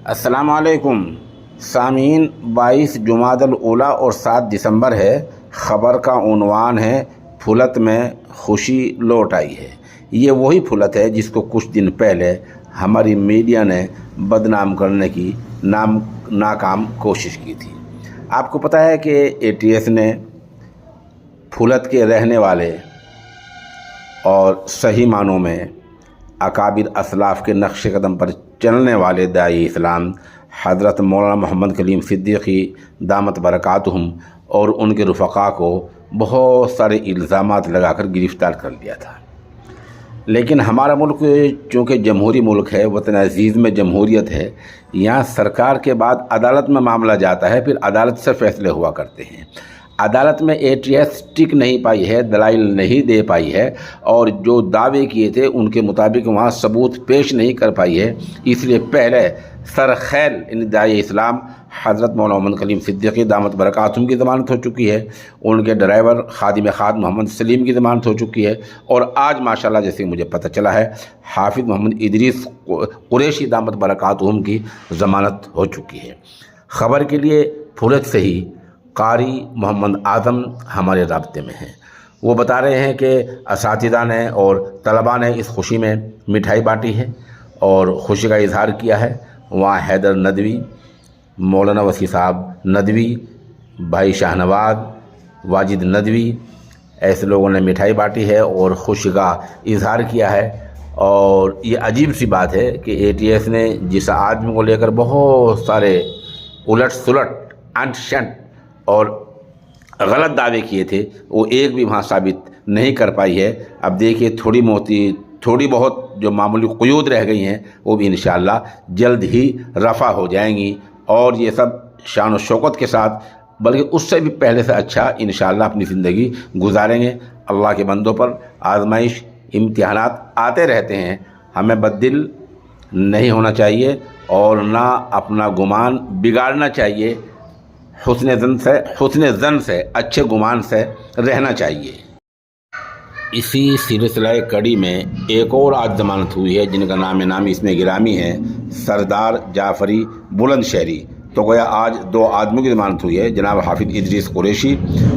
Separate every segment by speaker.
Speaker 1: السلام علیکم سامعین، 22 جمادی الاولیٰ اور 7 دسمبر ہے۔ خبر کا عنوان ہے پھولت میں خوشی لوٹ آئی ہے۔ یہ وہی پھولت ہے جس کو کچھ دن پہلے ہماری میڈیا نے بدنام کرنے کی ناکام کوشش کی تھی۔ آپ کو پتہ ہے کہ ATS نے پھولت کے رہنے والے اور صحیح معنوں میں اکابر اسلاف کے نقش قدم پر چلنے والے داعی اسلام حضرت مولانا محمد کلیم صدیقی دامت برکاتہم اور ان کے رفقا کو بہت سارے الزامات لگا کر گرفتار کر لیا تھا۔ لیکن ہمارا ملک چونکہ جمہوری ملک ہے، وطن عزیز میں جمہوریت ہے، یہاں سرکار کے بعد عدالت میں معاملہ جاتا ہے، پھر عدالت سے فیصلے ہوا کرتے ہیں۔ عدالت میں ATS ٹک نہیں پائی ہے، دلائل نہیں دے پائی ہے، اور جو دعوے کیے تھے ان کے مطابق وہاں ثبوت پیش نہیں کر پائی ہے۔ اس لیے پہلے سرخیل داعی اسلام حضرت مولانا محمد کلیم صدیقی دامت برکاتہم کی ضمانت ہو چکی ہے، ان کے ڈرائیور خادم خاد محمد سلیم کی ضمانت ہو چکی ہے، اور آج ماشاءاللہ جیسے مجھے پتہ چلا ہے حافظ محمد ادریس قریشی دامت برکاتہم کی ضمانت ہو چکی ہے۔ خبر کے لیے پھولت سے ہی قاری محمد اعظم ہمارے رابطے میں ہیں۔ وہ بتا رہے ہیں کہ اساتذہ نے اور طلباء نے اس خوشی میں مٹھائی بانٹی ہے اور خوشی کا اظہار کیا ہے۔ وہاں حیدر ندوی، مولانا وسیع صاحب ندوی، بھائی شاہ نواز، واجد ندوی، ایسے لوگوں نے مٹھائی بانٹی ہے اور خوشی کا اظہار کیا ہے۔ اور یہ عجیب سی بات ہے کہ ATS نے جس آدمی کو لے کر بہت سارے الٹ سلٹ انٹ شنٹ اور غلط دعوے کیے تھے، وہ ایک بھی وہاں ثابت نہیں کر پائی ہے۔ اب دیکھیے تھوڑی بہت جو معمولی قیود رہ گئی ہیں وہ بھی انشاءاللہ جلد ہی رفع ہو جائیں گی، اور یہ سب شان و شوکت کے ساتھ بلکہ اس سے بھی پہلے سے اچھا انشاءاللہ اپنی زندگی گزاریں گے۔ اللہ کے بندوں پر آزمائش امتحانات آتے رہتے ہیں، ہمیں بددل نہیں ہونا چاہیے اور نہ اپنا گمان بگاڑنا چاہیے۔ حسن زن سے اچھے گمان سے رہنا چاہیے۔ اسی سلسلہ کڑی میں ایک اور آج ضمانت ہوئی ہے جن کا نامی اس میں گرامی ہے، سردار جعفری بلند شہری۔ تو گویا آج 2 آدمیوں کی ضمانت ہوئی ہے، جناب حافظ ادریس قریشی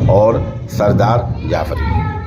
Speaker 1: اور سردار جعفری۔